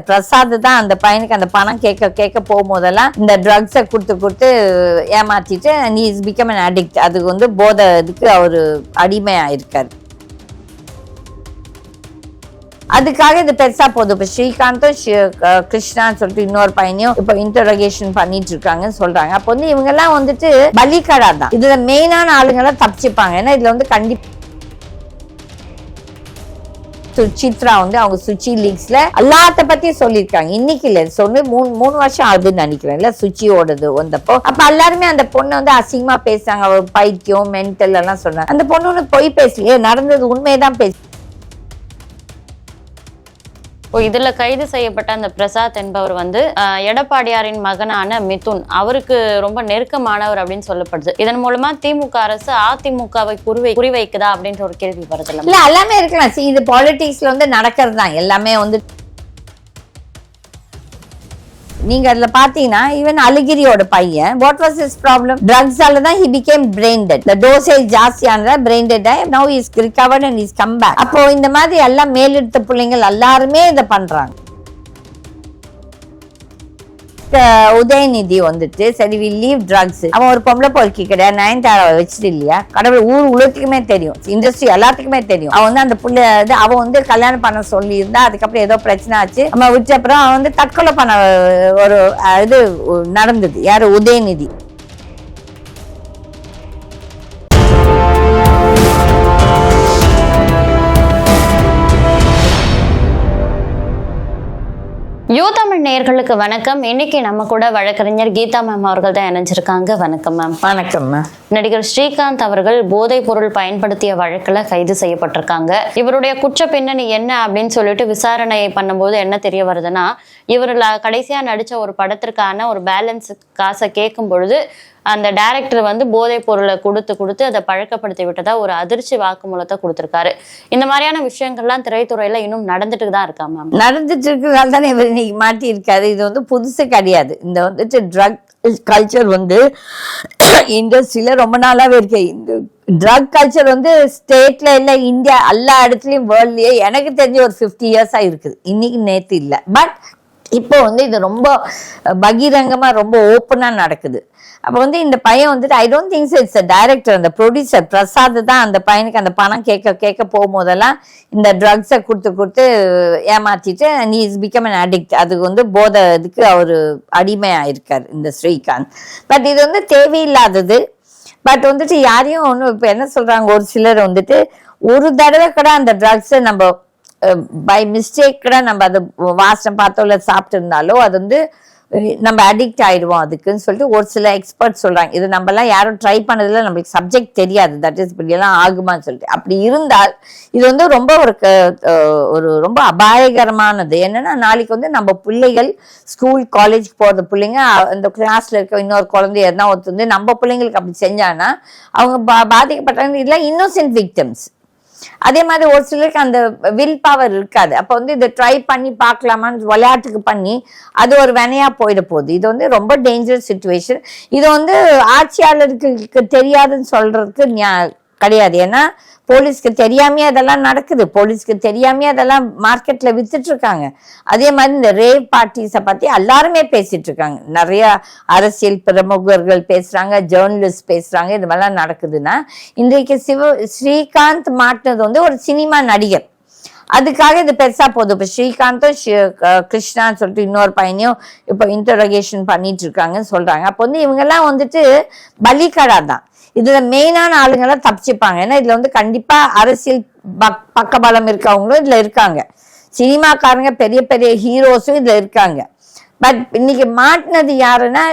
பிரசாத் தான் அந்த பையனுக்கு அந்த பணம் கேட்க போகும்போதெல்லாம் இந்த ட்ரக்ஸை கொடுத்து ஏமாத்திட்டு and he is become an addict. அதுக்கு வந்து போதை இதுக்கு அவரு அடிமையாயிருக்காரு. அதுக்காக இது பெருசா போகுது. இப்ப ஸ்ரீகாந்தும் கிருஷ்ணான்னு சொல்லிட்டு இன்னொரு பையனையும் இப்ப இன்டரோகேஷன் பண்ணிட்டு இருக்காங்கன்னு சொல்றாங்க. அப்ப வந்து இவங்க எல்லாம் வந்துட்டு பலிகடா தான். இதுல மெயினான ஆளுங்க எல்லாம் தப்பிச்சுப்பாங்க. ஏன்னா இதுல வந்து கண்டிப்பா சித்ரா வந்து அவங்க சுச்சி லீக்ஸ்ல எல்லாத்த பத்தி சொல்லியிருக்காங்க. இன்னைக்கு இல்ல சொல்லி மூணு வருஷம் ஆகுதுன்னு நினைக்கிறேன் இல்ல சுச்சியோடது வந்தப்போ. அப்ப எல்லாருமே அந்த பொண்ணு வந்து அசிங்கமா பேசுறாங்க. அவ பைத்தியம் மென்டல் எல்லாம் சொன்னாங்க. அந்த பொண்ணு ஒண்ணு பொய் பேசலையே, நடந்தது உண்மையதான் பேச. இதுல கைது செய்யப்பட்ட அந்த பிரசாத் என்பவர் வந்து எடப்பாடியாரின் மகனான மிதுன் அவருக்கு ரொம்ப நெருக்கமானவர் அப்படின்னு சொல்லப்படுது. இதன் மூலமா திமுக அரசு அதிமுகவை குறிவைக்குதா அப்படின்ற ஒரு கேள்வி வருது. இல்ல எல்லாமே இருக்கலாம். இது பாலிடிக்ஸ்ல வந்து நடக்கிறது தான். எல்லாமே வந்து நீங்க அதுல பாத்தீங்கன்னா ஈவன் அழகிரியோட பையன் வாட் வாஸ் ஹிஸ் ப்ராப்ளம்? ட்ரக்ஸால தான் he became brain dead. the dosage ஜாஸ்தியானதா brain dead. now he is recovered and he is come back. அப்போ இந்த மாதிரி எல்லாம் மேலெடுத்த பிள்ளைங்க எல்லாருமே இதை பண்றாங்க. உதயநிதி வந்துட்டு சரி வி லீவ் ட்ரக்ஸ். அவன் ஒரு பொம்பளை பொறுக்கி கிடையாது. நயன்தாராவை வச்சுட்டு இல்லையா, கடவுள் ஊர் உலகத்துக்குமே தெரியும், இண்டஸ்ட்ரி எல்லாத்துக்குமே தெரியும். அவன் வந்து அந்த புள்ள அவன் வந்து கல்யாணம் பண்ண சொல்லி இருந்தா அதுக்கப்புறம் ஏதோ பிரச்சனை ஆச்சு. நம்ம விட்ட அப்புறம் அவன் வந்து தற்கொலை பண்ண ஒரு இது நடந்தது. யாரு? உதயநிதி. யூ தமிழ் நேயர்களுக்கு வணக்கம். இன்னைக்கு நம்ம கூட வழக்கறிஞர் கீதா மேம் அவர்கள் தான் இணைஞ்சிருக்காங்க. வணக்கம் மேம். வணக்கம் மேம். நடிகர் ஸ்ரீகாந்த் அவர்கள் போதைப் பொருள் பயன்படுத்திய வழக்குல கைது செய்யப்பட்டிருக்காங்க. இவருடைய குற்ற பின்னணி என்ன அப்படின்னு சொல்லிட்டு விசாரணை பண்ணும்போது என்ன தெரிய வருதுன்னா, இவர் கடைசியா நடிச்ச ஒரு படத்திற்கான ஒரு பேலன்ஸ் காசை கேட்கும் பொழுது அந்த டைரக்டர் வந்து போதைப் பொருளை கொடுத்து அதை பழக்கப்படுத்தி விட்டதா ஒரு அதிர்ச்சி வாக்குமூலத்தை கொடுத்திருக்காரு. இந்த மாதிரியான விஷயங்கள்லாம் திரைத்துறையில இன்னும் நடந்துட்டு தான் இருக்கா மேம்? நடந்துட்டு இருக்கிறதால தானே இவர் இன்னைக்கு மாட்டி இருக்காரு. இது வந்து புதுசு கிடையாது. இந்த வந்துட்டு ட்ரக் கல்ச்சர் வந்து இண்டஸ்ட்ரியில ரொம்ப நாளாவே இருக்கு. இந்த ட்ரக் கல்ச்சர் வந்து ஸ்டேட்ல இல்ல, இந்தியா எல்லா இடத்துலயும் வேர்ல்ட்லயே எனக்கு தெரிஞ்ச ஒரு 50 இயர்ஸா இருக்குது. இன்னைக்கு நேத்து இல்லை. பட் இப்போ வந்து இது ரொம்ப பகிரங்கமா ரொம்ப ஓப்பனா நடக்குது. அப்போ வந்து இந்த பையன் வந்துட்டு I don't think it's a director, அந்த ப்ரொடியூசர் பிரசாத் தான் அந்த பையனுக்கு அந்த பணம் கேட்க போகும்போதெல்லாம் இந்த ட்ரக்ஸை கொடுத்து ஏமாத்திட்டு and he is become an addict. அதுக்கு வந்து போதை இதுக்கு அவரு அடிமையாயிருக்காரு இந்த ஸ்ரீகாந்த். பட் இது வந்து தேவையில்லாதது. பட் வந்துட்டு யாரையும் ஒன்றும் இப்போ என்ன சொல்றாங்க, ஒரு சிலர் வந்துட்டு ஒரு தடவை கூட அந்த ட்ரக்ஸை நம்ம பை மிஸ்டேக் கூட நம்ம அதை வாசம் பார்த்தோ இல்லை சாப்பிட்டு இருந்தாலோ அது வந்து நம்ம அடிக்ட் ஆயிடுவோம் அதுக்குன்னு சொல்லிட்டு ஒரு சில எக்ஸ்பர்ட் சொல்றாங்க. இது நம்ம எல்லாம் யாரும் ட்ரை பண்ணதுல நம்மளுக்கு சப்ஜெக்ட் தெரியாது, தட் இஸ் இப்படி எல்லாம் ஆகுமான்னு சொல்லிட்டு. அப்படி இருந்தால் இது வந்து ரொம்ப ஒரு ரொம்ப அபாயகரமானது. என்னன்னா நாளைக்கு வந்து நம்ம பிள்ளைகள் ஸ்கூல் காலேஜ் போறது பிள்ளைங்க அந்த கிளாஸ்ல இருக்க இன்னொரு குழந்தைய எதனா ஒருத்தர் வந்து நம்ம பிள்ளைங்களுக்கு அப்படி செஞ்சாங்கன்னா அவங்க பாதிக்கப்பட்டவங்க இல்லை இன்னோசென்ட் விக்டிம்ஸ். அதே மாதிரி ஒரு சிலருக்கு அந்த வில் பவர் இருக்காது. அப்ப வந்து இதை ட்ரை பண்ணி பார்க்கலாமான்னு விளையாட்டுக்கு பண்ணி அது ஒரு வினையா போயிட போகுது. இது வந்து ரொம்ப டேஞ்சரஸ் சிச்சுவேஷன். இது வந்து ஆட்சியாளருக்கு தெரியாதுன்னு சொல்றதுக்கு கிடையாது. ஏன்னா போலீஸ்க்கு தெரியாமே அதெல்லாம் நடக்குது. போலீஸ்க்கு தெரியாமே அதெல்லாம் மார்க்கெட்ல வித்துட்டு இருக்காங்க. அதே மாதிரி இந்த ரேவ் பார்ட்டிஸை பத்தி எல்லாருமே பேசிட்டு இருக்காங்க. நிறைய அரசியல் பிரமுகர்கள் பேசுறாங்க, ஜேர்னலிஸ்ட் பேசுறாங்க. இது மாதிரிலாம் நடக்குதுன்னா இன்றைக்கு ஸ்ரீகாந்த் மாட்டினது வந்து ஒரு சினிமா நடிகர். அதுக்காக இது பெருசா போகுது. இப்ப ஸ்ரீகாந்தும் கிருஷ்ணான்னு சொல்லிட்டு இன்னொரு பையனையும் இப்ப இன்டரோகேஷன் பண்ணிட்டு இருக்காங்கன்னு சொல்றாங்க. அப்ப வந்து இவங்க எல்லாம் வந்துட்டு பலிகடா தான். இதுல மெயினான ஆளுங்க எல்லாம் தப்பிச்சுப்பாங்க. ஏன்னா இதுல வந்து கண்டிப்பா அரசியல் பக்கபலம் இருக்கவங்களும் இதுல இருக்காங்க. சினிமாக்காரங்க பெரிய பெரிய ஹீரோஸும் இதுல இருக்காங்க. பட் இன்னைக்கு மாட்டினது யாருன்னா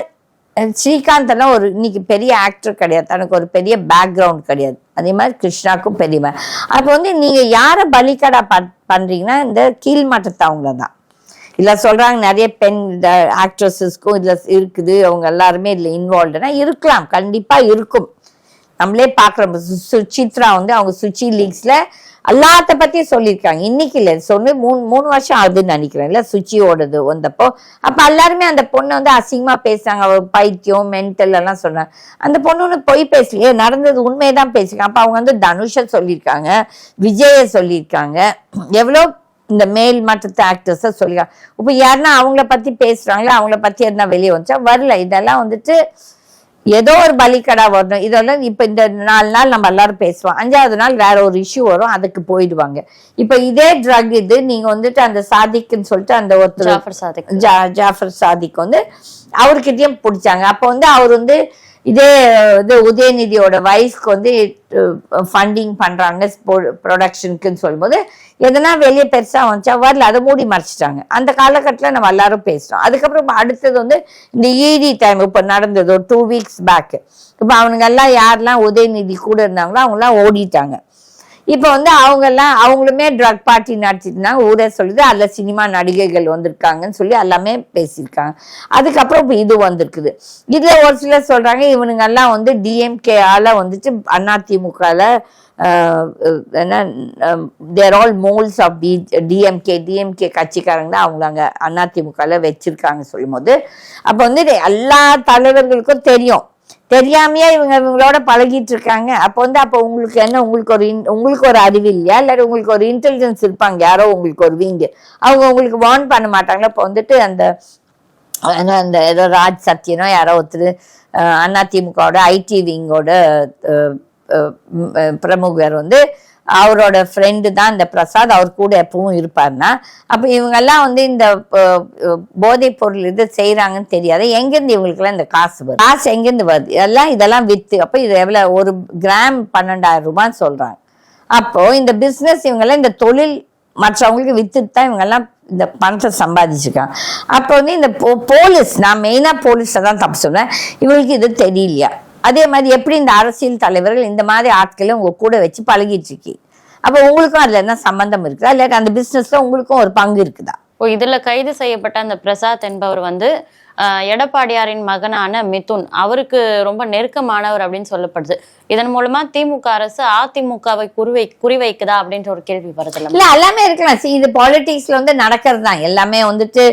ஸ்ரீகாந்த் எல்லாம் ஒரு இன்னைக்கு பெரிய ஆக்டர் கிடையாது, தனக்கு ஒரு பெரிய பேக்ரவுண்ட் கிடையாது. அதே மாதிரி கிருஷ்ணாக்கும் பெரிய. அப்போ வந்து நீங்க யார பலிகடா பண்றீங்கன்னா இந்த கீழ்மட்டத்தவங்கள தான். இல்ல சொல்றாங்க நிறைய பெண் ஆக்ட்ரஸஸ்க்கும் இதுல இருக்குது, அவங்க எல்லாருமே இதுல இன்வால்வ்டுனா இருக்கலாம், கண்டிப்பா இருக்கும். நம்மளே பாக்குறோம். சித்ரா வந்து அவங்க சுச்சி லீக்ஸ்ல எல்லாத்த பத்தி சொல்லியிருக்காங்க. இன்னைக்கு இல்ல சொல்லி மூணு வருஷம் ஆகுதுன்னு நினைக்கிறேன் இல்ல சுச்சியோடது வந்தப்போ. அப்ப எல்லாருமே அந்த பொண்ணு வந்து அசிங்கமா பேசுறாங்க. அவ பைத்தியம் மென்டல் எல்லாம் சொன்னாங்க. அந்த பொண்ணு ஒண்ணு பொய் பேசலையே, நடந்தது உண்மையதான் பேசிருக்காங்க. அப்ப அவங்க வந்து தனுஷ சொல்லியிருக்காங்க, விஜய சொல்லியிருக்காங்க, எவ்வளோ இந்த மேல் மட்டத்து ஆக்டர்ஸை சொல்லிக்கலாம். இப்போ யாருன்னா அவங்கள பத்தி பேசுறாங்களோ அவங்கள பத்தி என்ன வெளியே வந்துச்சா வரல. இதெல்லாம் வந்துட்டு ஏதோ ஒரு பலிக்கடா வரணும். இதெல்லாம் இப்ப இந்த 4 நாள் நம்ம எல்லாரும் பேசுவோம், 5வது நாள் வேற ஒரு இஷ்யூ வரும், அதுக்கு போயிடுவாங்க. இப்ப இதே ட்ரக் இது நீங்க வந்துட்டு அந்த சாதிக்குன்னு சொல்லிட்டு அந்த ஒருத்தர் ஜாஃபர் சாதிக் வந்து அவர்கிட்டயும் பிடிச்சாங்க. அப்ப வந்து அவர் வந்து இதே இது உதயநிதியோட வைஃப்க்கு வந்து ஃபண்டிங் பண்றாங்க ப்ரொடக்ஷனுக்குன்னு சொல்லும்போது எதனா வெளியே பெருசா வந்துச்சா வரல, அதை மூடி மறைச்சிட்டாங்க. அந்த காலகட்டத்தில் நம்ம எல்லாரும் பேசுறோம். அதுக்கப்புறம் அடுத்தது வந்து இந்த இடி டைம் இப்ப நடந்தது ஒரு 2 வீக்ஸ் பேக். இப்ப அவனுங்க எல்லாம் யாரெல்லாம் உதயநிதி கூட இருந்தாங்களோ அவங்க எல்லாம் ஓடிட்டாங்க. இப்ப வந்து அவங்களுமே ட்ரக் பார்ட்டி நடத்திட்டுனாங்க, ஊரே சொல்லுது. அதுல சினிமா நடிகைகள் வந்திருக்காங்கன்னு சொல்லி எல்லாமே பேசியிருக்காங்க. அதுக்கப்புறம் இப்ப இது வந்திருக்குது. இதுல ஒரு சிலர் சொல்றாங்க இவனுங்க எல்லாம் வந்து டிஎம்கே ஆல வந்துட்டு அதிமுகல என்ன தேர் ஆல் மோல்ஸ் ஆஃப் டிஎம்கே கட்சிக்காரங்க தான் அவங்க அங்க அதிமுகல வச்சிருக்காங்க சொல்லும் போது அப்ப வந்து எல்லா தலைவர்களுக்கும் தெரியாமையே இவங்களோட பழகிட்டு இருக்காங்க. அப்போ உங்களுக்கு என்ன, உங்களுக்கு ஒரு அறிவு இல்லையா, இல்லாட்டி உங்களுக்கு ஒரு இன்டெலிஜென்ஸ் இருப்பாங்க யாரோ உங்களுக்கு ஒரு வீங்க, அவங்க உங்களுக்கு வார்ன் பண்ண மாட்டாங்களா? இப்போ வந்துட்டு அந்த ஏதோ ராஜ் சத்யனோ யாரோ ஒருத்தர் அதிமுகவோட ஐடி விங்கோட பிரமுகர் வந்து அவரோட ஃப்ரெண்டு தான் இந்த பிரசாத், அவர் கூட எப்பவும் இருப்பாருன்னா, அப்ப இவங்கெல்லாம் வந்து இந்த போதைப் பொருள் இது செய்யறாங்கன்னு தெரியாது. எங்கிருந்து இவங்களுக்குலாம் இந்த காசு வருது? காசு எங்கிருந்து வருது? இதெல்லாம் வித்து, அப்ப இது எவ்வளவு, ஒரு கிராம் 12,000 ரூபான்னு சொல்றாங்க. அப்போ இந்த பிசினஸ் இவங்கெல்லாம் இந்த தொழில் மற்றவங்களுக்கு வித்துட்டு தான் இவங்கெல்லாம் இந்த பணத்தை சம்பாதிச்சிருக்காங்க. அப்போ வந்து இந்த போலீஸ், நான் மெயினா போலீஸை தான் தப்பு சொல்றேன், இவங்களுக்கு இது தெரியலையா? அதே மாதிரி எப்படி இந்த அரசியல் தலைவர்கள் இந்த மாதிரி ஆட்களை உங்க கூட வச்சு பழகிட்டு இருக்கீங்க, அப்ப உங்களுக்கும் அதுல என்ன சம்பந்தம் இருக்குதா, இல்லாட்டி அந்த பிசினஸ்ல உங்களுக்கும் ஒரு பங்கு இருக்குதா? இதுல கைது செய்யப்பட்ட அந்த பிரசாத் என்பவர் வந்து எடப்பாடியாரின் மகனான மிதுன், அவருக்கு ரொம்ப நெருக்கமானவர் அப்படின்னு சொல்லப்படுது. இதன் மூலமா திமுக அரசு அதிமுகவை குறிவைக்குதா அப்படின்ற ஒரு கேள்வி வருது. இல்ல எல்லாமே இருக்கலாம். இது பாலிடிக்ஸ்ல வந்து நடக்கிறது தான். எல்லாமே வந்துட்டு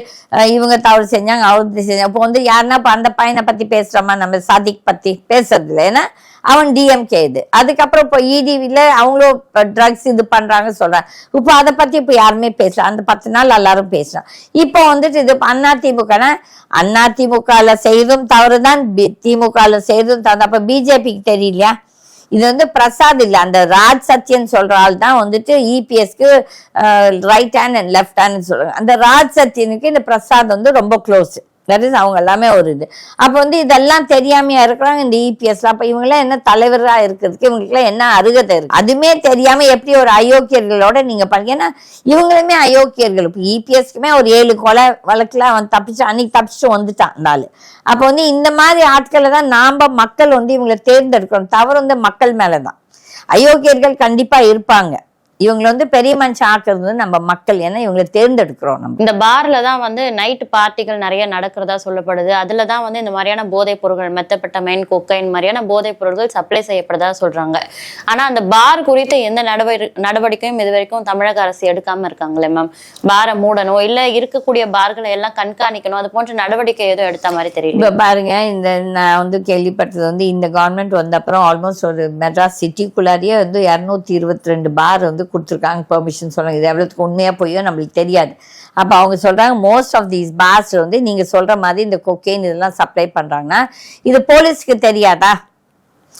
இவங்க தவறு செஞ்சாங்க, அவரு செஞ்சாங்க. இப்போ வந்து யாருன்னா அந்த பையனை பத்தி பேசுறோமா, நம்ம சாதிக் பத்தி பேசுறது இல்லை, ஏன்னா அவன் டிஎம்கே இது. அதுக்கப்புறம் இப்போ இடிவில அவங்களும் ட்ரக்ஸ் இது பண்றாங்க சொல்றாங்க. இப்போ அதை பத்தி இப்போ யாருமே பேசல. அந்த 10 நாள் எல்லாரும் பேசுறான். இப்போ வந்துட்டு இது அதிமுகல செய்தும் தவறுதான், திமுகல செய்தும் தவறு. அப்ப பிஜேபிக்கு தெரியலையா? இது வந்து பிரசாத் இல்ல, அந்த ராஜ் சத்யன் சொல்ற ஆள் தான் வந்துட்டு இபிஎஸ்க்கு right hand and left hand சொல்றாங்க. அந்த ராஜ் சத்யனுக்கு இந்த பிரசாத் வந்து ரொம்ப க்ளோஸ். அவங்க எல்லாமே ஒரு இது. அப்ப வந்து இதெல்லாம் தெரியாமையா இருக்கிறாங்க இந்த இபிஎஸ்ல. அப்ப இவங்க எல்லாம் என்ன தலைவரா இருக்கிறதுக்கு இவங்களுக்கு எல்லாம் என்ன அருகதை இருக்கு? அதுமே தெரியாம எப்படி ஒரு அயோக்கியர்களோட நீங்க பாருங்க. ஏன்னா இவங்களுமே அயோக்கியர்கள். இப்ப இபிஎஸ்க்குமே ஒரு 7 கொலை வழக்குல அவன் அன்னைக்கு தப்பிச்சுட்டு வந்துட்டான் நாள். அப்ப வந்து இந்த மாதிரி ஆட்களை தான் நாம மக்கள் வந்து இவங்களை தேர்ந்தெடுக்கணும். தவறு வந்து மக்கள் மேலதான். அயோக்கியர்கள் கண்டிப்பா இருப்பாங்க. இவங்களை வந்து பெரிய மனுஷன் ஆக்குறது நம்ம மக்கள், ஏன்னா இவங்களை தேர்ந்தெடுக்கிறோம். நம்ம இந்த பார்ல தான் வந்து நைட் பார்ட்டிகள் நிறைய நடக்கிறதா சொல்லப்படுது. அதுலதான் வந்து இந்த மாதிரியான போதைப் பொருட்கள், மெத்தப்பட்டமைன், கொக்கைன் மாதிரியான போதைப் பொருட்கள் சப்ளை செய்யப்படுறதா சொல்றாங்க. ஆனா அந்த பார் குறித்த எந்த நடவடிக்கையும் இது வரைக்கும் தமிழக அரசு எடுக்காம இருக்காங்களே மேம். பாரை மூடணும், இல்ல இருக்கக்கூடிய பார்களை எல்லாம் கண்காணிக்கணும், அது போன்ற நடவடிக்கை எதுவும் எடுத்த மாதிரி தெரியல. பாருங்க, இந்த நான் வந்து கேள்விப்பட்டது வந்து இந்த கவர்மெண்ட் வந்த அப்புறம் ஆல்மோஸ்ட் ஒரு மெட்ராஸ் சிட்டிக்குள்ளாரியே வந்து 222 பார் வந்து கொடுத்துருக்காங்க பெர்மிஷன் சொல்றாங்க. இது எவ்வளவுக்கு உண்மையா போயோ நம்மளுக்கு தெரியாது. அப்ப அவங்க சொல்றாங்க மோஸ்ட் ஆஃப் தீஸ் பார்ஸ் வந்து நீங்க சொல்ற மாதிரி இந்த கொக்கைன் இதெல்லாம் சப்ளை பண்றாங்கன்னா இது போலீஸ்க்கு தெரியாதா?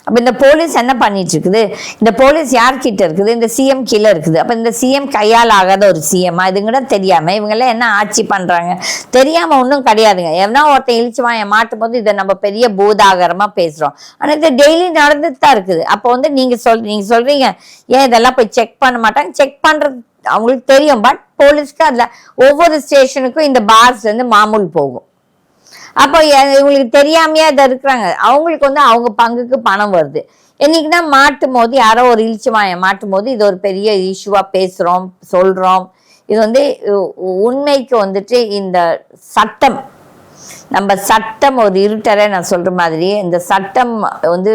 அப்ப இந்த போலீஸ் என்ன பண்ணிட்டு இருக்குது? இந்த போலீஸ் யார்கிட்ட இருக்குது? இந்த சிஎம் கீழே இருக்குது. அப்ப இந்த சிஎம் கையால் ஆகாத ஒரு சிஎம்மா? இதுங்கூட தெரியாம இவங்க எல்லாம் என்ன ஆட்சி பண்றாங்க? தெரியாம ஒன்றும் கிடையாதுங்க. எவனா ஒருத்தன் இழிச்சுவான் மாட்டும் போது இதை நம்ம பெரிய பூதாகரமா பேசுறோம். ஆனா இது டெய்லி நடந்துட்டு தான் இருக்குது. அப்போ வந்து நீங்க சொல்றீங்க ஏன் இதெல்லாம் போய் செக் பண்ண மாட்டாங்க? செக் பண்றது அவங்களுக்கு தெரியும். பட் போலீஸ்க்கு அதுல ஒவ்வொரு ஸ்டேஷனுக்கும் இந்த பார்ஸ் வந்து மாமூல் போகும். அப்போ இவங்களுக்கு தெரியாமையா இதை இருக்கிறாங்க. அவங்களுக்கு வந்து அவங்க பங்குக்கு பணம் வருது. என்னைக்குன்னா மாட்டும் போது யாரோ ஒரு இழிச்சுவாயம் மாட்டும் போது இது ஒரு பெரிய இஷ்யூவா பேசுறோம், சொல்றோம். இது வந்து உண்மைக்கு வந்துட்டு இந்த சட்டம், நம்ம சட்டம் ஒரு இருட்டரை நான் சொல்ற மாதிரி இந்த சட்டம் வந்து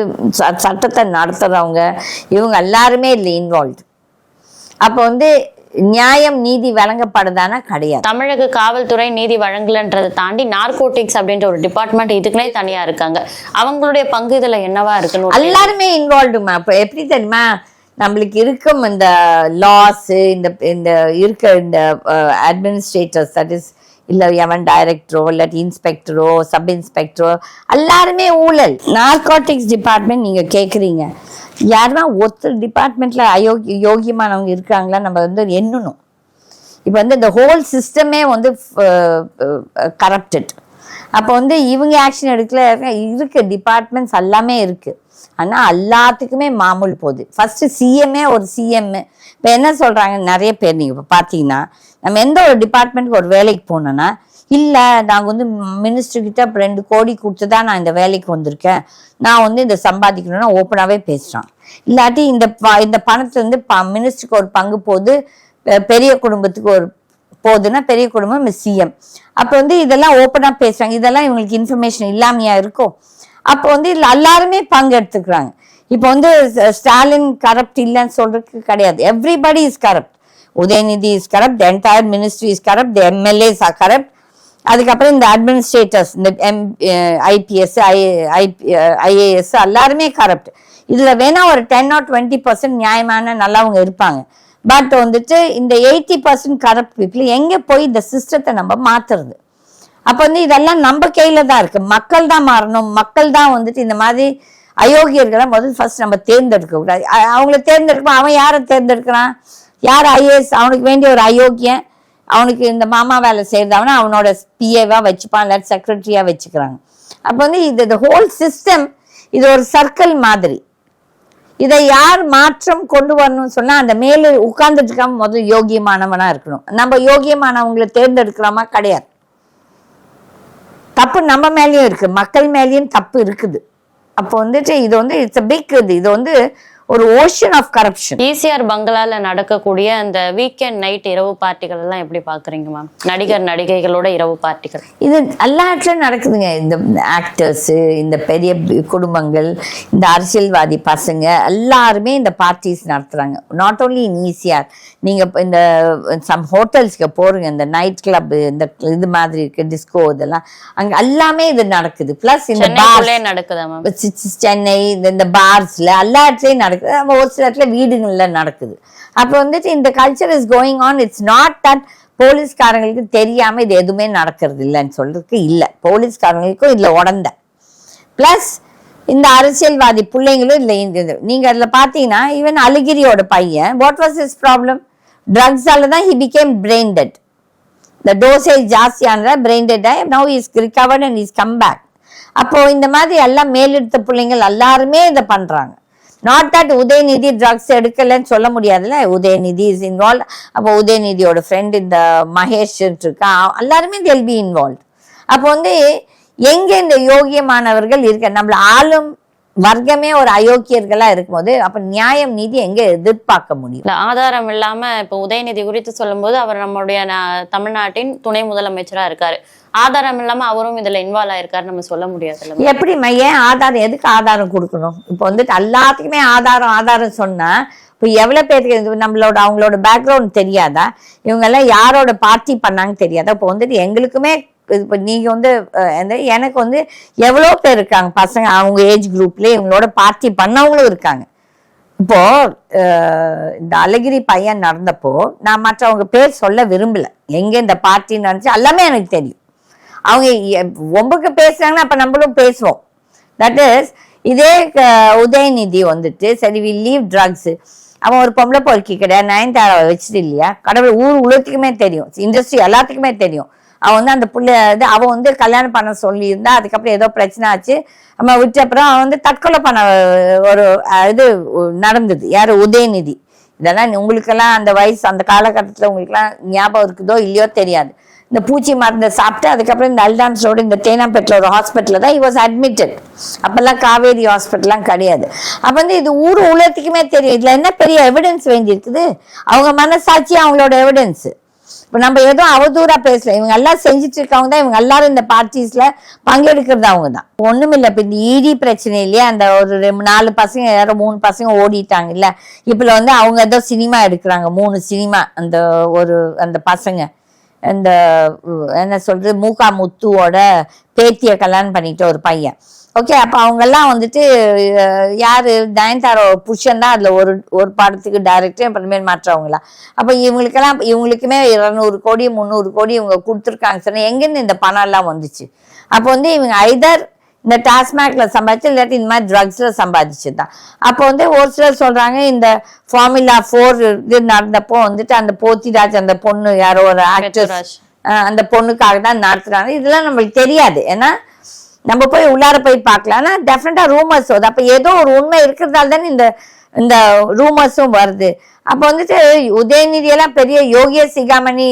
சட்டத்தை நடத்துறவங்க இவங்க எல்லாருமே இல்லை இன்வால்வ். அப்போ வந்து நியாயம் நீதி வழங்கப்படுதானா? கிடையாது. தமிழக காவல்துறை நீதி வழங்கலன்றதை தாண்டி நார்கோட்டிக்ஸ் அப்படின்ற ஒரு டிபார்ட்மெண்ட் இதுக்குனே தனியா இருக்காங்க. அவங்களுடைய பங்கு இதுல என்னவா இருக்குன்னு எல்லாருமே இன்வால்வ்டுமா. இப்போ எப்படி தெரியுமா, நம்மளுக்கு இருக்கும் இந்த லாஸ், இந்த இந்த இருக்க இந்த அட்மினிஸ்ட்ரேட்டர்ஸ், தட் இஸ் இல்லை எவன் டைரக்டரோ இல்லாட்டி இன்ஸ்பெக்டரோ சப் இன்ஸ்பெக்டரோ எல்லாருமே ஊழல். நார்காட்டிக்ஸ் டிபார்ட்மெண்ட் நீங்கள் கேட்குறீங்க, யாருன்னா ஒருத்தர் டிபார்ட்மெண்ட்டில் யோகியமானவங்க இருக்காங்களா நம்ம வந்து எண்ணணும். இப்போ வந்து இந்த ஹோல் சிஸ்டமே வந்து கரப்டட். அப்போ வந்து இவங்க ஆக்ஷன் எடுக்கல, இருக்கு டிபார்ட்மெண்ட்ஸ் எல்லாமே இருக்குது. ஆனால் எல்லாத்துக்குமே மாமூல் போகுது. ஃபஸ்ட்டு சிஎம்ஏ ஒரு சிஎம் இப்போ என்ன சொல்கிறாங்க நிறைய பேர், நீங்கள் இப்போ பார்த்தீங்கன்னா நம்ம எந்த ஒரு டிபார்ட்மெண்ட்டுக்கு ஒரு வேலைக்கு போனோன்னா, இல்லை நாங்கள் வந்து மினிஸ்டர்கிட்ட 2 கோடி கொடுத்து தான் நான் இந்த வேலைக்கு வந்திருக்கேன், நான் வந்து இதை சம்பாதிக்கணும்னா ஓப்பனாகவே பேசுகிறான். இல்லாட்டி இந்த பணத்துலேருந்து மினிஸ்டருக்கு ஒரு பங்கு போகுது, பெரிய குடும்பத்துக்கு ஒரு போகுதுன்னா பெரிய குடும்பம் சிஎம். அப்போ வந்து இதெல்லாம் ஓப்பனாக பேசுகிறாங்க. இதெல்லாம் இவங்களுக்கு இன்ஃபர்மேஷன் இல்லாமையா இருக்கும். அப்போ வந்து இதில் எல்லாருமே பங்கு எடுத்துக்கிறாங்க. இப்போ வந்து ஸ்டாலின் கரப்ட் இல்லைன்னு சொல்றதுக்கு கிடையாது. Everybody is corrupt. Udhayanidhi is corrupt, the entire ministry is corrupt, the MLAs are corrupt. அதுக்கப்புறம் இந்த அட்மினிஸ்ட்ரேட்டர்ஸ், இந்த ஐபிஎஸ் ஐஏஎஸ் எல்லாருமே கரப்ட். இதில் வேணா ஒரு 10 or 20% நியாயமான நல்லவங்க இருப்பாங்க. பட் வந்துட்டு இந்த 80% கரப்ட் பீப்புள் எங்கே போய் இந்த சிஸ்டத்தை நம்ம மாத்துறது? அப்போ வந்து இதெல்லாம் நம்ம கையில தான் இருக்கு. மக்கள் தான் மாறணும். மக்கள் தான் வந்துட்டு இந்த மாதிரி அயோக்கியர்களை முதல் ஃபர்ஸ்ட் நம்ம தேர்ந்தெடுக்க கூடாது. அவங்கள தேர்ந்தெடுக்கணும். அவன் யாரை தேர்ந்தெடுக்கிறான்? யார் ஐஏஎஸ்? அவனுக்கு வேண்டிய ஒரு அயோக்கியன், அவனுக்கு இந்த மாமா வேலை செய்யறதவன அவனோட பிஏவா வச்சுப்பான், இல்லாட்டி செக்ரட்டரியா வச்சுக்கிறாங்க. அப்போ வந்து இது ஹோல் சிஸ்டம் இது ஒரு சர்க்கிள் மாதிரி. இதை யார் மாற்றம் கொண்டு வரணும்னு சொன்னா அந்த மேல உட்கார்ந்துட்டு இருக்காம முதல் யோகியமானவனா இருக்கணும். நம்ம யோகியமானவங்களை தேர்ந்தெடுக்கலாமா? கிடையாது. தப்பு நம்ம மேலேயும் இருக்கு, மக்கள் மேலேயும் தப்பு இருக்குது. அப்போ வந்துட்டு இது வந்து இட்ஸ் பிக் இது வந்து ஒரு ஓஷன் ஆஃப் கரப்ஷன். ஈசிஆர் பங்களால நடக்கக்கூடிய அந்த வீக்கெண்ட் நைட் இரவு பார்ட்டிகள் எல்லாம் எப்படி பாக்குறீங்க மேம்? நடிகர் நடிகைகளோட இரவு பார்ட்டிகள் இது எல்லா இடத்துலயும் நடக்குதுங்க. இந்த ஆக்டர்ஸ், இந்த பெரிய குடும்பங்கள், இந்த அரசியல்வாதி பசங்க எல்லாருமே இந்த பார்ட்டிஸ் நடத்துறாங்க. நாட் ஓன்லி இன் ஈசிஆர், நீங்க இந்த சம் ஹோட்டல்ஸ்க்கு போறீங்க, இந்த நைட் கிளப், இந்த இது மாதிரி இருக்கு டிஸ்கோ, இதெல்லாம் அங்க எல்லாமே இது நடக்குது. பிளஸ் இந்த நடக்குதா மேம்? சென்னை இந்த பார்ஸ்ல எல்லா இடத்துலயும் நடக்குது. ஒரு சில இடத்துல வீடுகள்ல நடக்குது. அப்ப வந்துட்டு இந்த culture is going on. It's not that போலீஸ்காரங்களுக்கு தெரியாம இது எதுவுமே நடக்கிறது இல்லைன்னு சொல்றதுக்கு இல்லை. போலீஸ்காரங்களுக்கும் இதுல உடந்த பிளஸ் இந்த அரசியல்வாதி பிள்ளைங்களும் இல்லை. நீங்க அதுல பாத்தீங்கன்னா ஈவன் அழகிரியோட பையன், வாட் வாஸ் ஹிஸ் ப்ராப்ளம்? ட்ரக்ஸால தான் ஹி பிகேம் பிரெயின் டெட். இந்த டோசேஜ் ஜாஸ்தியானதா பிரெயின் டெட் ஆகி now is recovered and is come back. அப்போ இந்த மாதிரி எல்லாம் மேலெடுத்த பிள்ளைங்கள் எல்லாருமே இதை பண்றாங்க. நாட் தட் உதயநிதி ட்ரக்ஸ் எடுக்கலன்னு சொல்ல முடியாதுல்ல. Udhayanidhi is involve. அப்போ உதயநிதியோட ஃப்ரெண்ட் இந்த மகேஷ் இருக்கா, எல்லாருமே they'll be involved. அப்போ வந்து எங்க இந்த யோகியமானவர்கள் இருக்க? நம்மள ஆளும் வர்க்கமே ஒரு அயோக்கியர்களா இருக்கும்போது அப்ப நியாயம் நீதி எங்க எதிர்பார்க்க முடியும்? ஆதாரம் இல்லாம இப்ப உதயநிதி குறித்து சொல்லும் போது அவர் நம்மளுடைய தமிழ்நாட்டின் துணை முதலமைச்சரா இருக்காரு. ஆதாரம் இல்லாம அவரும் இதுல இன்வால்வ் ஆயிருக்காரு நம்ம சொல்ல முடியாது. எப்படி ஏன் ஆதாரம்? எதுக்கு ஆதாரம் கொடுக்கணும்? இப்போ வந்துட்டு எல்லாத்துக்குமே ஆதாரம் சொன்னா இப்போ எவ்வளவு பேருக்கு நம்மளோட அவங்களோட பேக்ரவுண்ட் தெரியாதா? இவங்க எல்லாம் யாரோட பார்ட்டி பண்ணாங்க தெரியாதா? இப்போ வந்துட்டு எங்களுக்குமே இப்போ நீங்க வந்து எனக்கு வந்து எவ்வளோ பேர் இருக்காங்க பசங்க, அவங்க ஏஜ் குரூப்லேயே இவங்களோட பார்ட்டி பண்ணவங்களும் இருக்காங்க. இப்போ இந்த அழகிரி பையன் நடந்தப்போ நான் மற்றவங்க பேர் சொல்ல விரும்பல. எங்க இந்த பார்ட்டின்னு நினைச்சு எல்லாமே எனக்கு தெரியும். அவங்க ஒம்புக்கு பேசுறாங்கன்னா அப்ப நம்மளும் பேசுவோம். தட் இஸ் இதே உதயநிதி வந்துட்டு சரி வி லீவ் ட்ரக்ஸ், அவன் ஒரு பொம்பளை பொறுக்கி கிடையாது, நயன்தாராவை வச்சுட்டு இல்லையா, கடவுள் ஊர் உலகத்துக்குமே தெரியும், இண்டஸ்ட்ரி எல்லாத்துக்குமே தெரியும். அவன் வந்து அந்த புள்ள அவன் வந்து கல்யாணம் பண்ண சொல்லியிருந்தா அதுக்கப்புறம் ஏதோ பிரச்சனை ஆச்சு, நம்ம விட்ட அப்புறம் அவன் வந்து தற்கொலை பண்ண ஒரு இது நடந்தது. யாரு? உதயநிதி. இதெல்லாம் உங்களுக்கெல்லாம் அந்த வயசு அந்த காலகட்டத்தில் உங்களுக்கெல்லாம் ஞாபகம் இருக்குதோ இல்லையோ தெரியாது. இந்த பூச்சி மருந்தை சாப்பிட்டு அதுக்கப்புறம் இந்த அல்டான்ஸ் ரோடு இந்த தேனாம்பேட்டில் ஒரு ஹாஸ்பிட்டலில் தான் he was admitted. அப்பெல்லாம் காவேரி ஹாஸ்பிட்டல்லாம் கிடையாது. அப்போ வந்து இது ஊர் உலகத்துக்குமே தெரியும். இதில் என்ன பெரிய எவிடன்ஸ் வேண்டியிருக்குது? அவங்க மனசாட்சி, அவங்களோட எவிடன்ஸ். இப்போ நம்ம ஏதோ அவதூறா பேசல. இவங்க எல்லாம் செஞ்சுட்டு இருக்கவங்க தான். இவங்க எல்லாரும் இந்த பார்ட்டிஸ்ல பங்கெடுக்கிறது அவங்க தான். ஒண்ணும் இல்லை. இப்போ இந்த இடி பிரச்சனை இல்லையா, அந்த ஒரு 4 பசங்க யாரோ 3 பசங்க ஓடிட்டாங்க இல்ல. இப்போ வந்து அவங்க ஏதோ சினிமா எடுக்கிறாங்க, 3 சினிமா. அந்த பசங்க இந்த என்ன சொல்றது மூகா முத்துவோட பேத்திய கல்யாணம் பண்ணிட்ட ஒரு பையன். ஓகே, அப்ப அவங்க எல்லாம் வந்துட்டு யாரு நயன்தாரா புருஷன் தான் அதுல ஒரு படத்துக்கு டைரக்டர், அப்புறமேல் மற்றவங்களா. அப்ப இவங்களுக்குமே 200 கோடி 300 கோடி இவங்க கொடுத்துருக்காங்க சொன்னா எங்கிருந்து இந்த பணம் எல்லாம் வந்துச்சு? அப்போ வந்து இவங்க ஐதர் இந்த டாஸ்மாக்ல சம்பாதிச்சு இல்லாட்டி இந்த மாதிரி ட்ரக்ஸ்ல சம்பாதிச்சுதான். அப்போ வந்து ஒரு சிலர் சொல்றாங்க இந்த ஃபார்முலா 4 இது நடந்தப்போ வந்துட்டு அந்த போத்திராஜ் அந்த பொண்ணு யாரோ ஒரு ஆக்டர்ஸ் அந்த பொண்ணுக்காக தான் நடத்துறாங்க. இதெல்லாம் நம்மளுக்கு தெரியாது, ஏன்னா நம்ம போய் உள்ளார போய் பார்க்கலாம். ஆனா டெஃபினட்டா ரூமர்ஸ் வருது. அப்ப ஏதோ ஒரு உண்மை இருக்கிறதால தானே இந்த ரூமர்ஸும் வருது. அப்ப வந்துட்டு உதயநிதி எல்லாம் பெரிய யோகிய சிகாமணி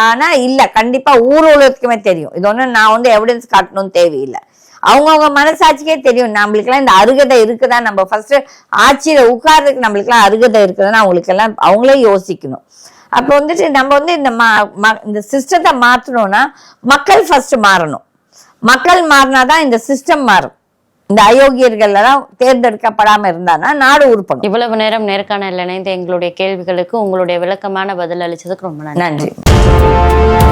ஆனா இல்ல, கண்டிப்பா ஊர் உலகத்துக்குமே தெரியும். இது ஒண்ணு நான் வந்து எவிடன்ஸ் காட்டணும்னு தேவையில்லை. அவங்கவுங்க மனசாட்சிக்கே தெரியும் நம்மளுக்கு எல்லாம் இந்த அருகதை இருக்குதா, நம்ம ஃபர்ஸ்ட் ஆட்சியில உட்கார்றதுக்கு நம்மளுக்கு எல்லாம் அருகதை இருக்குதுன்னு அவங்களுக்கு எல்லாம் அவங்களே யோசிக்கணும். அப்ப வந்துட்டு நம்ம வந்து இந்த சிஸ்டத்தை மாத்தணும்னா மக்கள் ஃபர்ஸ்ட் மாறணும். மக்கள் மாறினாதான் இந்த சிஸ்டம் மாறும். இந்த அயோக்கியர்கள் எல்லாம் தேர்ந்தெடுக்கப்படாம இருந்தானா நாடு உருப்படும். இவ்வளவு நேரம் நேர்காணல் இணைந்து எங்களுடைய கேள்விகளுக்கு உங்களுடைய விளக்கமான பதில் அளிச்சதுக்கு ரொம்ப நன்றி. நன்றி.